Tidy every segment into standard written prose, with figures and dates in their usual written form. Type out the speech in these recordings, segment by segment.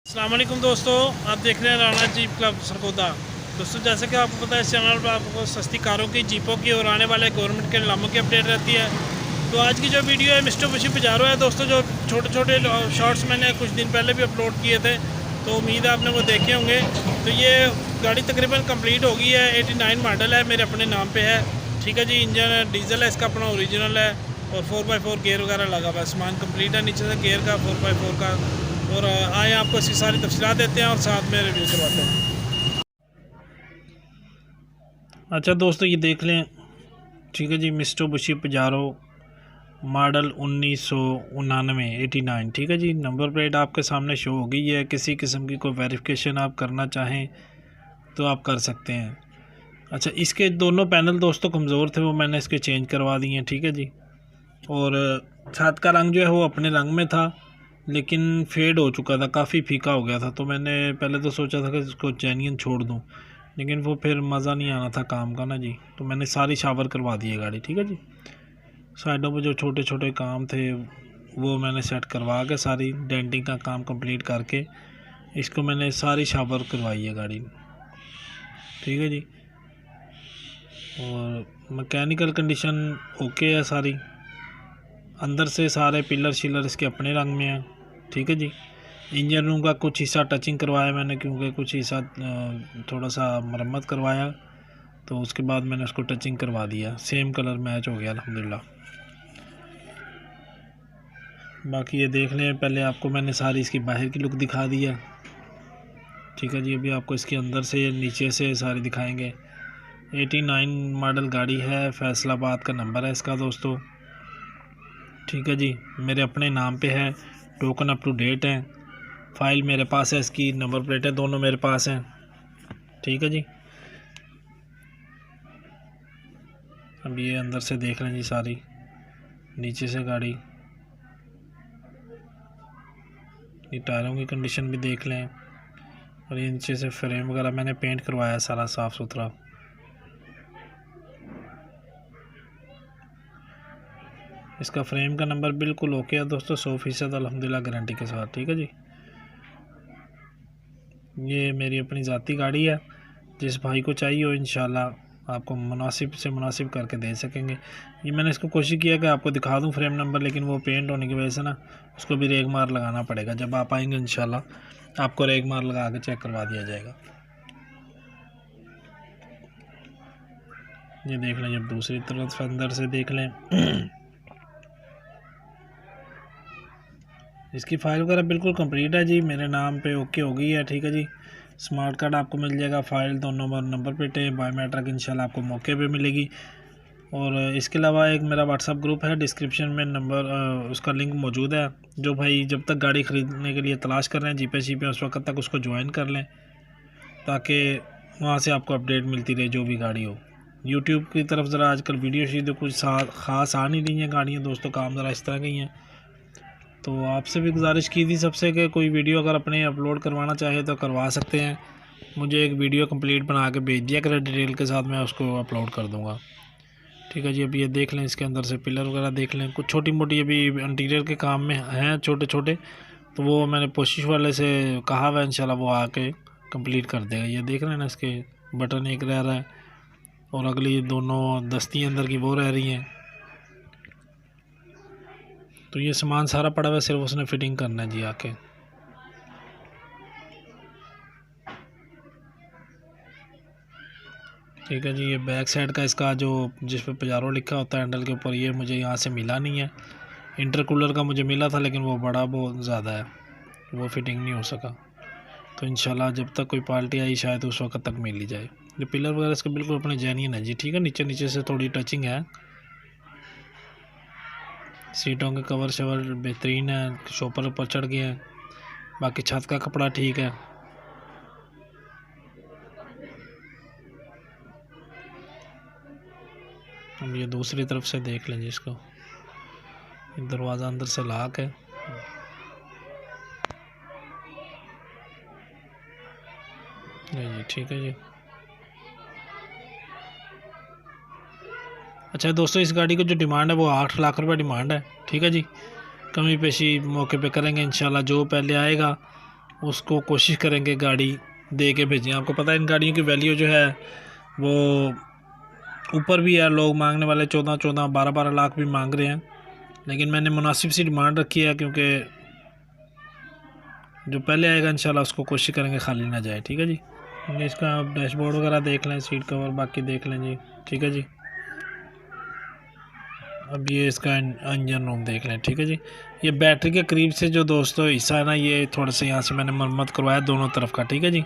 अस्सलाम वालेकुम दोस्तों, आप देख रहे हैं राणा जीप क्लब सरगोदा। दोस्तों, जैसे कि आपको पता है, इस चैनल पर आपको सस्ती कारों की, जीपों की और आने वाले गवर्नमेंट के नामों की अपडेट रहती है। तो आज की जो वीडियो है मिस्टर बशी पजारो है दोस्तों। जो छोटे छोटे शॉर्ट्स मैंने कुछ दिन पहले भी अपलोड किए थे, तो उम्मीद है आपने वो देखे होंगे। तो ये गाड़ी तकरीबन कंप्लीट हो गई है। 89 मॉडल है, मेरे अपने नाम पे है। ठीक है जी। इंजन डीजल है, इसका अपना ओरिजिनल है और 4x4 गेयर वगैरह लगा हुआ है। सामान कंप्लीट है नीचे से गेयर का, 4x4 का। और आए आपको इसकी सारी तफसीलात देते हैं और साथ में रिव्यू करवाते हैं। अच्छा दोस्तों, ये देख लें। ठीक है जी, मिस्टर बुशी पजारो मॉडल 1999 89। ठीक है जी। नंबर प्लेट आपके सामने शो हो गई है। किसी किस्म की कोई वेरिफिकेशन आप करना चाहें तो आप कर सकते हैं। अच्छा, इसके दोनों पैनल दोस्तों कमज़ोर थे, वो मैंने इसके चेंज करवा दिए हैं। ठीक है जी। और छत का रंग जो है वो अपने रंग में था, लेकिन फेड हो चुका था, काफ़ी फीका हो गया था। तो मैंने पहले तो सोचा था कि इसको जेन्युइन छोड़ दूं, लेकिन वो फिर मज़ा नहीं आना था काम का ना जी। तो मैंने सारी शावर करवा दी है गाड़ी। ठीक है जी। साइडों पे जो छोटे छोटे काम थे वो मैंने सेट करवा के, सारी डेंटिंग का काम कंप्लीट करके इसको मैंने सारी शावर करवाई है गाड़ी। ठीक है जी। और मैकेनिकल कंडीशन ओके है सारी। अंदर से सारे पिलर शिलर इसके अपने रंग में हैं। ठीक है जी। इंजन रूम का कुछ हिस्सा टचिंग करवाया मैंने, क्योंकि कुछ हिस्सा थोड़ा सा मरम्मत करवाया, तो उसके बाद मैंने उसको टचिंग करवा दिया। सेम कलर मैच हो गया अल्हम्दुलिल्लाह। बाकी ये देख लें, पहले आपको मैंने सारी इसकी बाहर की लुक दिखा दी है। ठीक है जी। अभी आपको इसके अंदर से नीचे से सारी दिखाएंगे। 89 मॉडल गाड़ी है, फैसलाबाद का नंबर है इसका दोस्तों। ठीक है जी। मेरे अपने नाम पे है, टोकन अप टू डेट है, फ़ाइल मेरे पास है, इसकी नंबर प्लेटें दोनों मेरे पास हैं। ठीक है जी। अब ये अंदर से देख लें जी सारी, नीचे से गाड़ी, ये टायरों की कंडीशन भी देख लें। और ये नीचे से फ्रेम वगैरह मैंने पेंट करवाया सारा साफ़ सुथरा। इसका फ्रेम का नंबर बिल्कुल ओके है दोस्तों, 100% अल्हम्दुलिल्लाह गारंटी के साथ। ठीक है जी। ये मेरी अपनी ज़ाती गाड़ी है, जिस भाई को चाहिए हो इंशाल्लाह आपको मुनासिब से मुनासिब करके दे सकेंगे। ये मैंने इसको कोशिश किया कि आपको दिखा दूं फ्रेम नंबर, लेकिन वो पेंट होने की वजह से ना उसको भी रेग मार लगाना पड़ेगा। जब आप आएंगे इंशाल्लाह आपको रेग मार लगा के चेक करवा दिया जाएगा। ये देख लें, जब दूसरी तरफ अंदर से देख लें इसकी फ़ाइल वगैरह बिल्कुल कंप्लीट है जी, मेरे नाम पे ओके हो गई है। ठीक है जी। स्मार्ट कार्ड आपको मिल जाएगा, फ़ाइल दोनों नंबर प्लेटें, बायोमेट्रिक इंशाल्लाह आपको मौके पे मिलेगी। और इसके अलावा एक मेरा व्हाट्सअप ग्रुप है, डिस्क्रिप्शन में नंबर उसका लिंक मौजूद है। जो भाई जब तक गाड़ी ख़रीदने के लिए तलाश कर रहे हैं जीपे शीपे, उस वक्त तक उसको ज्वाइन कर लें, ताकि वहाँ से आपको अपडेट मिलती रहे जो भी गाड़ी हो। यूट्यूब की तरफ ज़रा आजकल वीडियो शीडियो कुछ ख़ास आ नहीं रही हैं गाड़ियाँ दोस्तों, काम ज़रा इस तरह की हैं। तो आपसे भी गुजारिश की थी सबसे कि कोई वीडियो अगर अपने अपलोड करवाना चाहे तो करवा सकते हैं। मुझे एक वीडियो कंप्लीट बना के भेज दिया करें डिटेल के साथ, मैं उसको अपलोड कर दूँगा। ठीक है जी। अभी ये देख लें, इसके अंदर से पिलर वगैरह देख लें, कुछ छोटी मोटी अभी इंटीरियर के काम में हैं छोटे छोटे, तो वो मैंने पोशिश वाले से कहा हुआ, इंशाल्लाह वो आके कंप्लीट कर देगा। ये देख रहे हैं ना, इसके बटन एक रह रहा है और अगली दोनों दस्ती अंदर की वो रह रही हैं। तो ये सामान सारा पड़ा हुआ है, सिर्फ उसने फिटिंग करना है जी आके। ठीक है जी। ये बैक साइड का इसका जो जिस पे पजारो लिखा होता है हैंडल के ऊपर, ये मुझे यहाँ से मिला नहीं है। इंटरकूलर का मुझे मिला था, लेकिन वो बड़ा बहुत ज़्यादा है, वो फिटिंग नहीं हो सका। तो इंशाल्लाह जब तक कोई पार्टी आई शायद उस वक्त तक मिल ही जाए। ये पिलर वगैरह इसके बिल्कुल अपने जेन्युइन है जी। ठीक है। नीचे नीचे से थोड़ी टचिंग है। सीटों के कवर शवर बेहतरीन है, शॉपर ऊपर चढ़ गए हैं। बाकी छत का कपड़ा ठीक है। अब ये दूसरी तरफ से देख लें जिसको, दरवाज़ा अंदर से लॉक है। जी ठीक है जी। अच्छा दोस्तों, इस गाड़ी को जो डिमांड है वो 8 लाख रुपए डिमांड है। ठीक है जी। कमी पेशी मौके पे करेंगे इंशाल्लाह। जो पहले आएगा उसको कोशिश करेंगे गाड़ी दे के भेजें। आपको पता है इन गाड़ियों की वैल्यू जो है वो ऊपर भी है, लोग मांगने वाले 14-14, 12-12 लाख भी मांग रहे हैं, लेकिन मैंने मुनासिब सी डिमांड रखी है, क्योंकि जो पहले आएगा इंशाल्लाह उसको कोशिश करेंगे खाली ना जाए। ठीक है जी। इसका आप डैशबोर्ड वगैरह देख लें, सीट कवर बाकी देख लें जी। ठीक है जी। अब ये इसका इंजन रूम देख लें। ठीक है जी। ये बैटरी के करीब से जो दोस्तों हिस्सा है ना, ये थोड़ा सा यहाँ से मैंने मरम्मत करवाया दोनों तरफ का। ठीक है जी।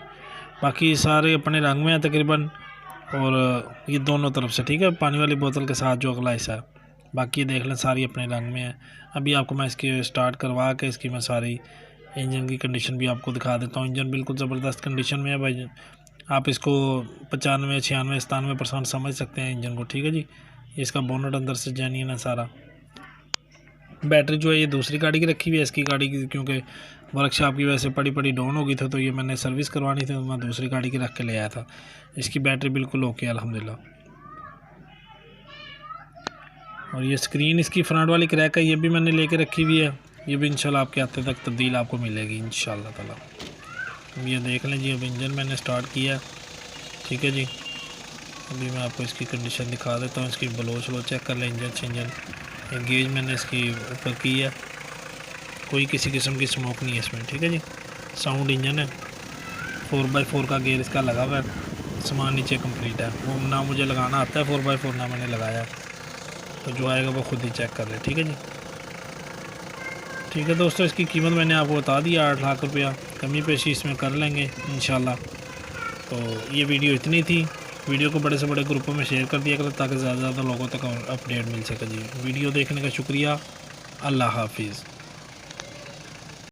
बाकी सारे अपने रंग में है तकरीबन, और ये दोनों तरफ से। ठीक है, पानी वाली बोतल के साथ जो अगला हिस्सा है, बाकी ये देख लें सारी अपने रंग में है। अभी आपको मैं इसकी स्टार्ट करवा के इसकी मैं सारी इंजन की कंडीशन भी आपको दिखा देता हूँ। इंजन बिल्कुल ज़बरदस्त कंडीशन में है भाई, आप इसको 95, 96, 97% समझ सकते हैं इंजन को। ठीक है जी। इसका बोनट अंदर से जेन्युइन है सारा। बैटरी जो है ये दूसरी गाड़ी की रखी हुई है, इसकी गाड़ी की क्योंकि वर्कशॉप की वजह से पड़ी डाउन हो गई थी, तो ये मैंने सर्विस करवानी थी, तो मैं दूसरी गाड़ी की रख के ले आया था। इसकी बैटरी बिल्कुल ओके अल्हम्दुलिल्लाह। और ये स्क्रीन इसकी फ्रंट वाली क्रैक है, ये भी मैंने लेके रखी हुई है, ये भी इंशाल्लाह आपके हफ्ते तक तब्दील आपको मिलेगी इंशाल्लाह ताला। ये देख लें जी, अब इंजन मैंने स्टार्ट किया। ठीक है जी। अभी मैं आपको इसकी कंडीशन दिखा देता हूँ, इसकी ब्लोच लो चेक कर लें इंजन से। इंजन गेज मैंने इसकी ऊपर की है, कोई किसी किस्म की स्मोक नहीं है इसमें। ठीक है जी। साउंड इंजन है, 4x4 का गेयर इसका लगा हुआ है, सामान नीचे कंप्लीट है। वो ना मुझे लगाना आता है 4x4, ना मैंने लगाया, तो जो आएगा वो खुद ही चेक कर ले। ठीक है जी। ठीक है दोस्तों, इसकी कीमत मैंने आपको बता दिया 8 लाख रुपया, कमी पेशी इसमें कर लेंगे इंशाल्लाह। तो ये वीडियो इतनी थी। वीडियो को बड़े से बड़े ग्रुपों में शेयर कर दिया करो ताकि ज़्यादा से ज़्यादा लोगों तक अपडेट मिल सके जी। वीडियो देखने का शुक्रिया। अल्लाह हाफिज़।